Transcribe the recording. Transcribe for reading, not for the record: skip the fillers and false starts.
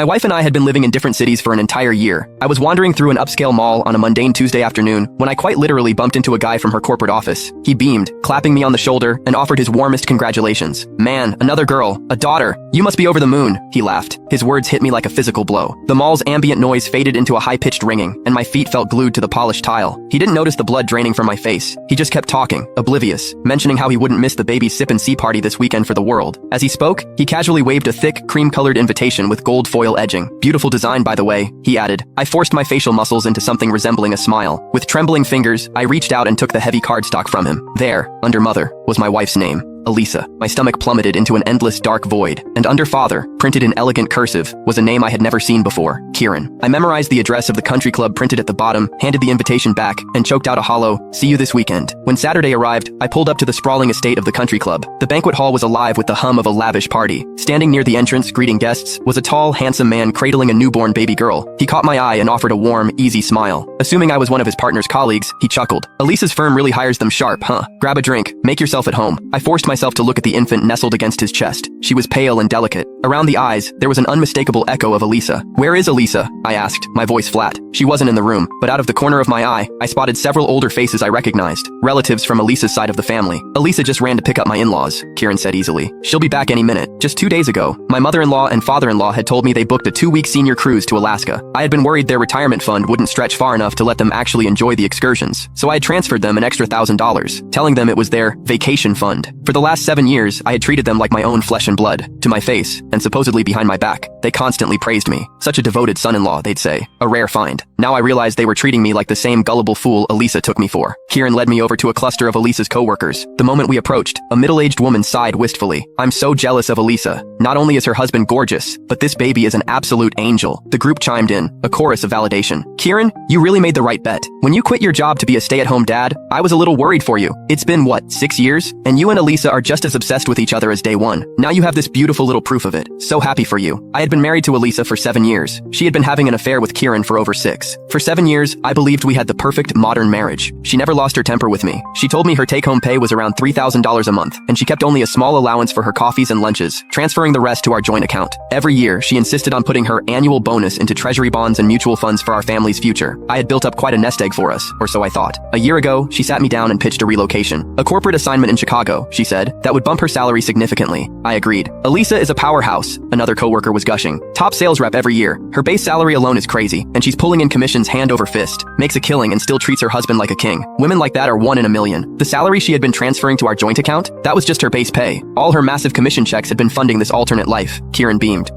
My wife and I had been living in different cities for an entire year. I was wandering through an upscale mall on a mundane Tuesday afternoon when I quite literally bumped into a guy from her corporate office. He beamed, clapping me on the shoulder, and offered his warmest congratulations. "Man, another girl, a daughter. You must be over the moon," he laughed. His words hit me like a physical blow. The mall's ambient noise faded into a high-pitched ringing, and my feet felt glued to the polished tile. He didn't notice the blood draining from my face. He just kept talking, oblivious, mentioning how he wouldn't miss the baby's sip and see party this weekend for the world. As he spoke, he casually waved a thick, cream-colored invitation with gold foil edging. "Beautiful design, by the way," he added. I forced my facial muscles into something resembling a smile. With trembling fingers, I reached out and took the heavy cardstock from him. There, under Mother, was my wife's name. Elisa. My stomach plummeted into an endless dark void, and under Father, printed in elegant cursive, was a name I had never seen before, Kieran. I memorized the address of the country club printed at the bottom, handed the invitation back, and choked out a hollow, "See you this weekend." When Saturday arrived, I pulled up to the sprawling estate of the country club. The banquet hall was alive with the hum of a lavish party. Standing near the entrance, greeting guests, was a tall, handsome man cradling a newborn baby girl. He caught my eye and offered a warm, easy smile. Assuming I was one of his partner's colleagues, he chuckled. "Elisa's firm really hires them sharp, huh? Grab a drink, make yourself at home." I forced myself to look at the infant nestled against his chest. She was pale and delicate. Around the eyes, there was an unmistakable echo of Elisa. "Where is Elisa?" I asked, my voice flat. She wasn't in the room, but out of the corner of my eye, I spotted several older faces I recognized, relatives from Elisa's side of the family. "Elisa just ran to pick up my in-laws," Kieran said easily. "She'll be back any minute." Just 2 days ago, my mother-in-law and father-in-law had told me they booked a 2-week senior cruise to Alaska. I had been worried their retirement fund wouldn't stretch far enough to let them actually enjoy the excursions, so I had transferred them an extra $1,000, telling them it was their vacation fund. For the last 7 years, I had treated them like my own flesh and blood. To my face, and supposedly behind my back, they constantly praised me. Such a devoted son-in-law, they'd say. A rare find. Now I realized they were treating me like the same gullible fool Elisa took me for. Kieran led me over to a cluster of Elisa's co-workers. The moment we approached, a middle-aged woman sighed wistfully. "I'm so jealous of Elisa. Not only is her husband gorgeous, but this baby is an absolute angel." The group chimed in, a chorus of validation. "Kieran, you really made the right bet. When you quit your job to be a stay-at-home dad, I was a little worried for you. It's been, what, 6 years? And you and Elisa are just as obsessed with each other as day one. Now you have this beautiful little proof of it. So happy for you." I had been married to Elisa for 7 years. She had been having an affair with Kieran for over 6. For 7 years, I believed we had the perfect modern marriage. She never lost her temper with me. She told me her take-home pay was around $3,000 a month, and she kept only a small allowance for her coffees and lunches, transferring the rest to our joint account. Every year, she insisted on putting her annual bonus into treasury bonds and mutual funds for our family's future. I had built up quite a nest egg for us, or so I thought. A year ago, she sat me down and pitched a relocation. A corporate assignment in Chicago, she said, that would bump her salary significantly. I agreed. "Elisa is a powerhouse," another coworker was gushing. "Top sales rep every year. Her base salary alone is crazy, and she's pulling in commissions hand over fist. Makes a killing and still treats her husband like a king. Women like that are 1 in a million." The salary she had been transferring to our joint account? That was just her base pay. All her massive commission checks had been funding this alternate life. Kieran beamed.